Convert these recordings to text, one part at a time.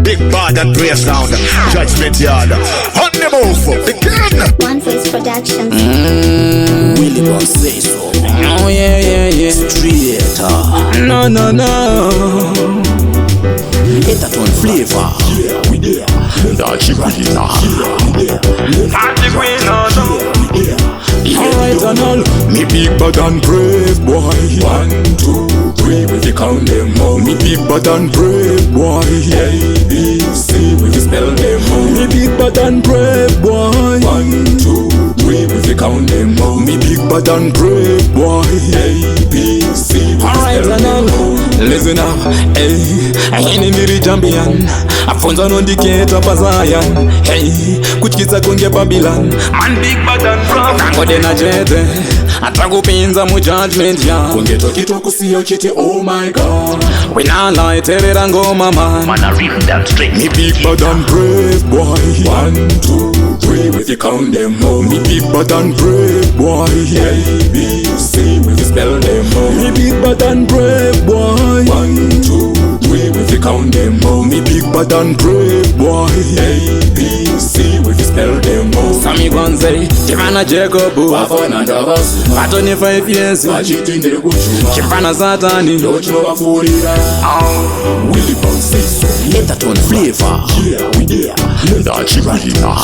big bad and play sound. Judgment Yard. On the move, begin. One Face Productions. Willie Boss say so. Oh yeah. Straight No. Get that one flavor. Yeah, we there. That you put it now. Alright and all. Me big bad and brave boy. 1, 2, 3, we fi count them out. Me big bad and brave boy. A, B, C, we fi spell them out. Me big bad and brave boy. 1, 2, 3, we fi count them out. Me big bad and brave boy. A, B, C, we fi Alright spell and them all. out. Listen up, hey. Hini ndiri champion. Afonza nondiketa pazayan. Hey, kuchikitsa kunge Babylon. Man big bad and proud. Kangode na jete. Atakupinza mu judgment ya. Kungeto kitu kusiyo chiti, oh my god. We not lie, terera ngoma man. Man, I riff that straight. Me big bad and brave boy. 1, 2, 3, we fi count them out. Me big bad and brave boy. A, B, C, we fi spell them out. Me big bad and brave boy. 1, 2, 3, we fi count them out. Me big bad and brave boy. A, B, C, we fi spell them out. Sami Gonze, Chivana Jacobu. Wafana ndabasi, Atoni 5 years. wachitindire kuchuma. Chivana Satani. Docho wafurira. Willie Boss say so. Get that one flavor. Yeah, we there. That you put it now.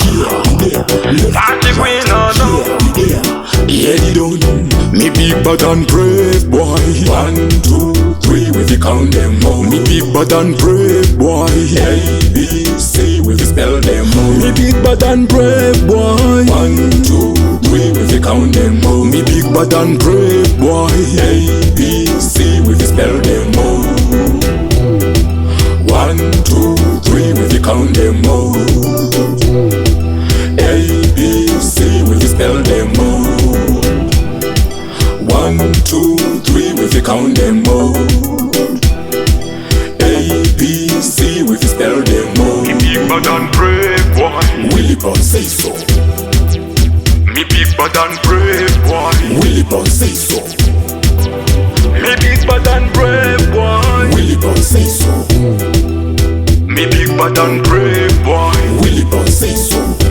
Yeah, they don't. Me big bad and brave boy. 1, 2, 3, we fi count them out. Me big bad and brave boy. A, B, C, we fi spell them out. Me big bad and brave boy. 1, 2, 3, we fi count them out. Me big bad and brave boy. A, B, C, we fi spell them out. 1, 2, 3, we fi count them out. A, B, C, we fi spell them out. 1, 2, 3, we fi count them out. A, B, C, we fi spell them out. Me big bad and brave boy. Willie Boss say so. Me big bad and brave boy. Willie Boss say so. Me big bad and brave boy. Willie Boss say so. Me big bad and brave boy. Willie Boss say so.